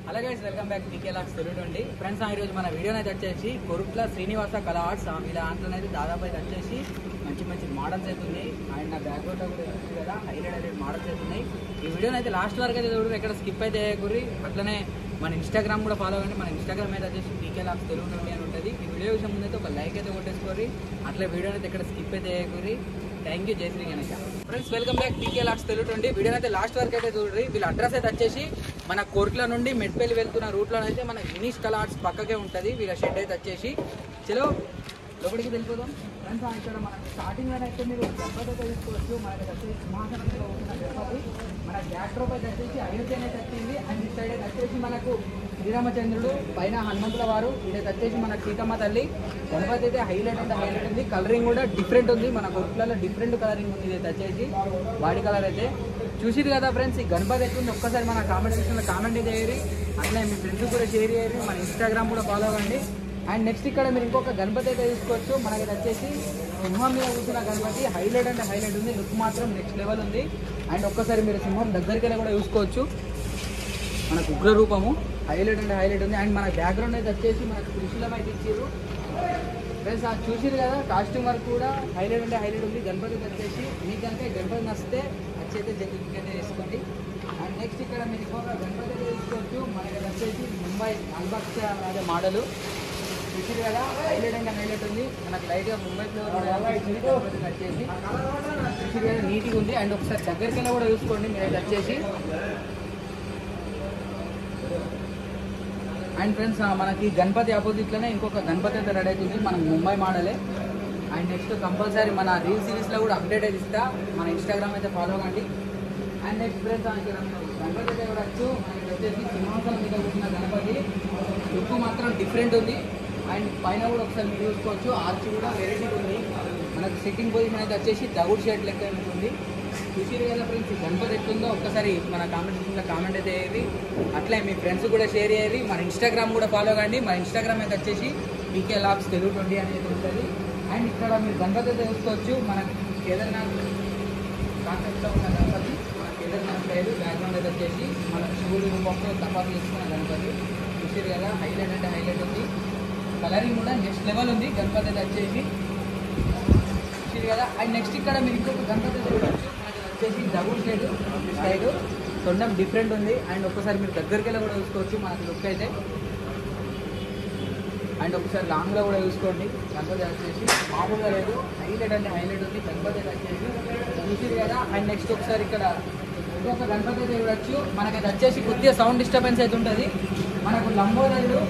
Hello guys, welcome back TK లాక్స్ తెలుగు నుండి. Friends, ఈరోజు మన వీడియోని అయితే వచ్చేసి కొరుట్ల శ్రీనివాస కళా ఆర్ట్స్ వీళ్ళ దాంట్లో అయితే దాదాపు అయితే వచ్చేసి మంచి మంచి మోడల్స్ అయితే ఉన్నాయి. అండ్ నా బ్యాక్గ్రౌండ్లో కూడా ఉంది కదా, హైలైట్ మోడల్స్ అయితే ఉన్నాయి. ఈ వీడియోని అయితే లాస్ట్ వరకు అయితే చూడరు, ఎక్కడ స్కిప్ అయితే చేయకూరి. అట్లనే మన ఇన్స్టాగ్రామ్ కూడా ఫాలో అవ్వండి. మన ఇన్స్టాగ్రామ్ అయితే వచ్చేసి టీకే లాక్స్ తెలుగు నుండి అని ఉంటుంది. ఈ వీడియో విషయం ముందైతే ఒక లైక్ అయితే కొట్టేసుకోరి, అట్లా వీడియోని అయితే ఎక్కడ స్కిప్ అయితే చేయకూరి. థ్యాంక్ యూ, జై Shri Ganesh. Friends, welcome back TK లాక్స్ తెలుగు నుండి. వీడియోని అయితే లాస్ట్ వరకు అయితే చూడండి. వీళ్ళ అడ్రస్ అయితే వచ్చేసి మన కోర్ట్ల నుండి మెట్పల్లి వెళ్తున్న రూట్లో అయితే మన గినీష్ కళా ఆర్ట్స్ పక్కకే ఉంటుంది. వీళ్ళ షెడ్ అయితే వచ్చేసి చలో లోపలికి వెళ్ళిపోదాం. ఫ్రెండ్స్, ఇక్కడ మనకి స్టార్టింగ్ అయితే మీరు గణపతి అయితే తీసుకోవచ్చు. మనకి వచ్చేసి సింహాసనంలో ఉన్న గణపతి మన బ్యాక్ డ్రాప్ అయితే వచ్చేసి అయోధ్య అయితే వచ్చింది. అండ్ ఈ సైడ్ అయితే వచ్చేసి మనకు శ్రీరామచంద్రుడు, పైన హనుమంతుల వారు, ఇదైతే వచ్చేసి మన సీతమ్మ తల్లి. గణపతి అయితే హైలైట్ అంటే హైలైట్ ఉంది. కలరింగ్ కూడా డిఫరెంట్ ఉంది. మన కొట్లలో డిఫరెంట్ కలరింగ్ ఉంది. ఇదైతే వచ్చేసి బాడీ కలర్ అయితే చూసిరు కదా ఫ్రెండ్స్. ఈ గణపతి ఎట్లుంది ఒక్కసారి మన కామెంట్ సెక్షన్లో కామెంట్ చేయరు. అట్లా మీ ఫ్రెండ్స్ కూడా షేర్ చేయరు. మన ఇన్స్టాగ్రామ్ కూడా ఫాలో అవ్వండి. అండ్ నెక్స్ట్ ఇక్కడ మీరు ఇంకొక గణపతి అయితే తీసుకోవచ్చు. మనకి వచ్చేసి సింహం మీద కూర్చున్న గణపతి హైలైట్ అంటే హైలైట్ ఉంది. లుక్ మాత్రం నెక్స్ట్ లెవెల్ ఉంది. అండ్ ఒక్కసారి మీరు సింహం దగ్గరికి వెళ్ళి కూడా చూసుకోవచ్చు. మనకు ఉగ్ర రూపము హైలైట్ అంటే హైలైట్ ఉంది. అండ్ మన బ్యాక్గ్రౌండ్ అయితే వచ్చేసి మనకు త్రిశూలం అయితే ఇచ్చారు. ఫ్రెండ్స్, చూసిరు కదా, కాస్ట్యూమ్ వర్క్ కూడా హైలైట్ అంటే హైలైట్ ఉంది. గణపతి వచ్చేసి మీకంటే గణపతి నచ్చితే వచ్చైతే జగ్గితే వేసుకోండి. అండ్ నెక్స్ట్ ఇక్కడ మీరు ఇంకొక గణపతి అయితే తీసుకోవచ్చు. మనకి వచ్చేసి ముంబై లాల్బాగ్ అదే మోడలు చూసిరు కదా, హైలైట్ అంటే హైలైట్ ఉంది. మనకి లైట్గా ముంబై ఫ్లేవర్ వచ్చేసి చూసిరు కదా, నీట్గా ఉంది. అండ్ ఒకసారి దగ్గరికి వెళ్ళి కూడా చూసుకోండి మీరు వచ్చేసి. అండ్ ఫ్రెండ్స్, మనకి గణపతి ఆపోజిట్లోనే ఇంకొక గణపతి అయితే రెడీ అవుతుంది. మనకు ముంబై మోడలే. అండ్ నెక్స్ట్ కంపల్సరీ మన రీల్ సిరీస్లో కూడా అప్డేట్ అయితే ఇస్తా. మన ఇన్స్టాగ్రామ్ అయితే ఫాలో అవ్వండి. అండ్ నెక్స్ట్ ఫ్రెండ్స్, ఇక్కడ గణపతి అయితే కూడా వచ్చు. మనకి వచ్చేసి సింహాసనం మీద కూర్చున్న గణపతి లుక్ మాత్రం డిఫరెంట్ ఉంది. అండ్ పైన కూడా ఒకసారి మీరు చూసుకోవచ్చు, ఆర్చ్ కూడా వెరైటీ ఉంది. మనకు సిట్టింగ్ పొజిషన్ అయితే వచ్చేసి దగుడ్ షేడ్ లెక్క ఉంటుంది. చూసిరు కదా ఫ్రెండ్స్, గణపతి ఎట్లుందో ఒక్కసారి మన కామెంట్ సెక్షన్లో కామెంట్ అయితే వేయండి. అట్లే మీ ఫ్రెండ్స్ కూడా షేర్ చేయండి. మన ఇన్స్టాగ్రామ్ కూడా ఫాలో కండి. మన ఇన్స్టాగ్రామ్ అయితే వచ్చేసి టీకే లాక్స్ తెలుగు 20 అనేది ఉంటుంది. అండ్ ఇక్కడ మీరు గణపతి అయితే చూసుకోవచ్చు. మనకి కేదార్నాథ్ కాన్సెప్ట్లో ఉన్న గణపతి, మన కేదార్నాథ్ లేదు. బ్యాక్గ్రౌండ్ అయితే వచ్చేసి మన శివుడి రూపంలో తపాసు చేసుకున్న గణపతి చూసిరు కదా, హైలైట్ అంటే హైలైట్ ఉంది. కలరింగ్ కూడా నెక్స్ట్ లెవెల్ ఉంది. గణపతి అయితే వచ్చేసి చూసిరు కదా. అండ్ నెక్స్ట్ ఇక్కడ మీరు ఇంకొక గణపతి అయితే చూడవచ్చు. వచ్చేసి డబుల్ షేడ్ స్టైల్ కొంచెం డిఫరెంట్ ఉంది. అండ్ ఒక్కసారి మీరు దగ్గరికి వెళ్ళి కూడా చూసుకోవచ్చు మనకి లుక్ అయితే. అండ్ ఒకసారి లాంగ్లో కూడా చూసుకోండి. గణపతి వచ్చేసి మామూలుగా లేదు, హైలైట్ అంటే హైలైట్ ఉంది. గణపతి వచ్చేసి చూసిరు కదా. అండ్ నెక్స్ట్ ఒకసారి ఇక్కడ ఇంకొక గణపతి అయితే చూడవచ్చు. మనకైతే వచ్చేసి కొద్దిగా సౌండ్ డిస్టర్బెన్స్ అయితే ఉంటుంది. మనకు లంబోదరుడు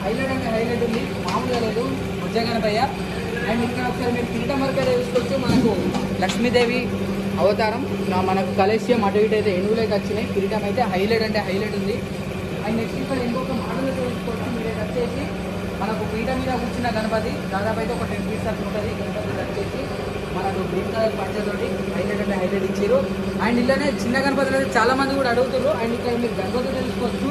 హైలైట్ అంటే హైలైట్ ఉంది, మామూలుగా లేదు, బుజ్జ గణపయ్య. అండ్ ఇక్కడ ఒకసారి మీరు కిరీటం వరకు అయితే చూసుకోవచ్చు. మనకు లక్ష్మీదేవి అవతారం మనకు కలేశ్యం అటు ఇటు అయితే ఎనుగులేక వచ్చినాయి. కిరీటం అయితే హైలైట్ అంటే హైలైట్ ఉంది. అండ్ నెక్స్ట్ ఇక్కడ ఇంకొక మోడల్ అయితే చూసుకోవచ్చు. మీరు వచ్చేసి మనకు పీఠ మీద కూర్చున్న గణపతి దాదాపు అయితే ఒక 10 feet అట్లా ఉంటుంది. గణపతి వచ్చేసి మనకు గ్రీన్ కలర్ పంచతోటి హైలైట్ అంటే హైలైట్ ఇచ్చారు. అండ్ ఇలానే చిన్న గణపతులు అయితే చాలా మంది కూడా అడుగుతారు. అండ్ ఇక్కడ మీరు గణపతి తెలుసుకోవచ్చు.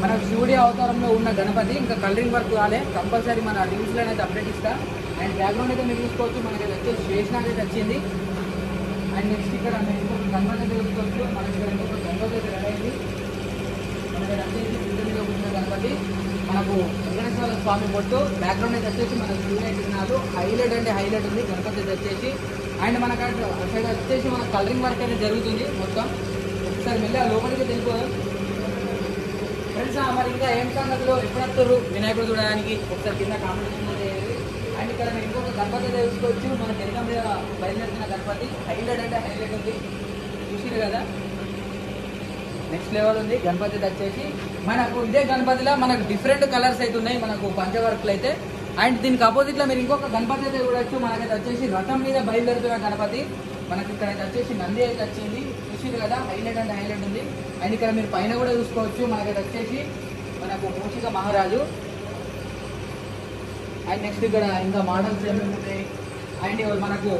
మన శివుడి అవతారంలో ఉన్న గణపతి ఇంకా కలరింగ్ వర్క్ కాలే. కంపల్సరీ మన రీల్స్లో అయితే అప్డేట్ ఇస్తా. అండ్ బ్యాక్గ్రౌండ్ అయితే మీరు చూసుకోవచ్చు. మనకి వచ్చేసి శేషనాగ్ అయితే వచ్చింది. అండ్ నెక్స్ట్ ఇక్కడ మీరు ఇంకొక గణపతి చూసుకోవచ్చు. మనకి ఇక్కడ ఇంకొక గణపతి అయితే రెడీ అయింది. మనకి వచ్చేసి పీఠ మీద కూర్చున్న గణపతి, మనకు వెంకటేశ్వర స్వామి బొట్టు, బ్యాక్గ్రౌండ్ అయితే వచ్చేసి మనకు సూర్యనారాయణ విగ్రహాలు హైలైట్ అంటే హైలైట్ ఉంది. గణపతి అయితే వచ్చేసి అండ్ మనకు అక్కడ వచ్చేసి మన కలరింగ్ వర్క్ అయితే జరుగుతుంది మొత్తం. ఒకసారి వెళ్ళి ఆ లోపలికి వెళ్ళిపోదాం. ఫ్రెండ్స్, మరి ఇంకా ఏం సంగతులు ఎప్పుడు వస్తారు వినాయకుడు చూడడానికి ఒకసారి కింద కాంపిటీషన్ చేయాలి. అండ్ ఇక్కడ మీరు ఇంకొక గణపతి అయితే చూసుకోవచ్చు. మన తెలుగు మీద బయలుదేరుతున్న గణపతి హైలైట్ అంటే హైలైట్ ఉంది. చూసిరు కదా, నెక్స్ట్ లెవెల్ ఉంది. గణపతి వచ్చేసి మనకు ఇదే గణపతిలో మనకు డిఫరెంట్ కలర్స్ అయితే ఉన్నాయి. మనకు పంచవర్క్లు అయితే. అండ్ దీనికి అపోజిట్లో మీరు ఇంకొక గణపతి అయితే చూడవచ్చు. మనకైతే వచ్చేసి రథం మీద బయలుదేరుతున్న గణపతి. మనకి ఇక్కడ వచ్చేసి నంది అయితే వచ్చింది. చూసిరు కదా, హైలైట్ అంటే హైలైట్ ఉంది. అండ్ ఇక్కడ మీరు పైన కూడా చూసుకోవచ్చు. మనకైతే వచ్చేసి మనకు మూషిక మహారాజు. అండ్ నెక్స్ట్ ఇక్కడ ఇంకా మోడల్స్ ఏమేమి ఉంటాయి. అండ్ మనకు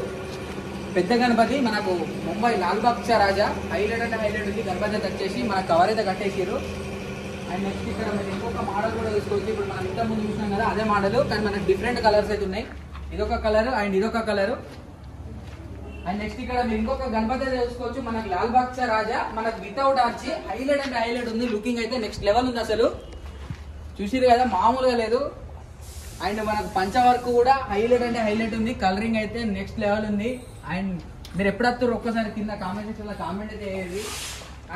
పెద్ద గణపతి మనకు ముంబై లాల్బాగ్ రాజా హైలైట్ అంటే హైలైట్ ఉంది. గణపతి అయితే వచ్చేసి మన కవర్ అయితే కట్టేసారు. అండ్ నెక్స్ట్ ఇక్కడ మీరు ఇంకొక మోడల్ కూడా చూసుకోవచ్చు. ఇప్పుడు మనం ఇంత ముందు చూసినాం కదా, అదే మోడల్ కానీ మనకు డిఫరెంట్ కలర్స్ అయితే ఉన్నాయి. ఇదొక కలర్ అండ్ ఇదొక కలరు. అండ్ నెక్స్ట్ ఇక్కడ మీరు ఇంకొక గణపతి అయితే చూసుకోవచ్చు. మనకు లాల్ బాగ్చా రాజా మనకు వితౌట్ ఆర్చ్ హైలైట్ అంటే హైలైట్ ఉంది. లుకింగ్ అయితే నెక్స్ట్ లెవెల్ ఉంది. అసలు చూసిరు కదా, మామూలుగా లేదు. అండ్ మనకు పంచ వర్క్ కూడా హైలైట్ అంటే హైలైట్ ఉంది. కలరింగ్ అయితే నెక్స్ట్ లెవెల్ ఉంది. అండ్ మీరు ఎప్పుడు వస్తారు ఒక్కసారి కింద కామెంట్ సెక్షన్లో కామెంట్ అయితే వేయండి.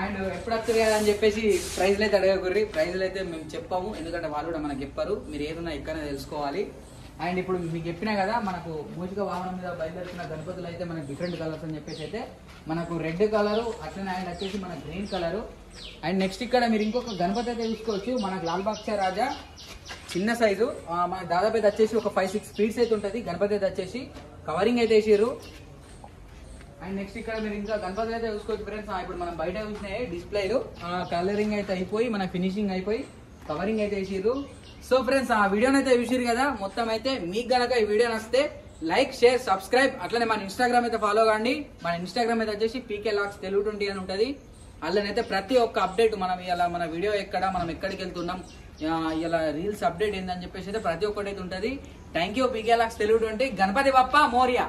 అండ్ ఎప్పుడు వస్తారు కదా అని చెప్పేసి ప్రైజ్లు అయితే అడగకూర్రి. ప్రైజ్లు అయితే మేము చెప్పాము, ఎందుకంటే వాళ్ళు కూడా మనకు చెప్పారు. మీరు ఏదన్నా ఎక్కడైనా తెలుసుకోవాలి. అండ్ ఇప్పుడు మీకు చెప్పినా కదా, మనకు మూషిక వాహనం మీద బయలుదేరుతున్న గణపతులు అయితే మనకు డిఫరెంట్ కలర్స్ అని చెప్పేసి అయితే మనకు రెడ్ కలరు, అట్లనే అండ్ వచ్చేసి మనకు గ్రీన్ కలరు. అండ్ నెక్స్ట్ ఇక్కడ మీరు ఇంకొక గణపతి అయితే చూసుకోవచ్చు. మనకు లాల్ బాగ్చా రాజా చిన్న సైజు, మనకు దాదాపు అయితే వచ్చేసి ఒక 5-6 ఫీట్స్ అయితే ఉంటుంది. గణపతి అయితే వచ్చేసి కవరింగ్ అయితే వేసారు. అండ్ నెక్స్ట్ ఇక్కడ మీరు ఇంకా గణపతి అయితే చూసుకోవచ్చు ఫ్రెండ్స్. ఇప్పుడు మనం బయట చూసినాయి డిస్ప్లేలు కలరింగ్ అయితే అయిపోయి మన ఫినిషింగ్ అయిపోయి కవరింగ్ అయితే వేసారు. సో ఫ్రెండ్స్ ఆ వీడియోని అయితే చూసిరు కదా. మొత్తం అయితే మీకు గనక ఈ వీడియో నచ్చితే లైక్, షేర్, సబ్స్క్రైబ్, అట్లనే మన ఇన్స్టాగ్రామ్ అయితే ఫాలో కాండి. మన ఇన్స్టాగ్రామ్ అయితే వచ్చేసి PKLogs Telugu 20 అని ఉంటుంది. అందులోనైతే ప్రతి ఒక్క అప్డేట్ మనం ఇలా మన వీడియో ఎక్కడ, మనం ఎక్కడికి వెళ్తున్నాం, ఇలా రీల్స్ అప్డేట్ ఏందని చెప్పేసి అయితే ప్రతి ఒక్కటి అయితే ఉంటుంది. Thank you PKLogs Telugu 20. Ganapati Bappa Morya.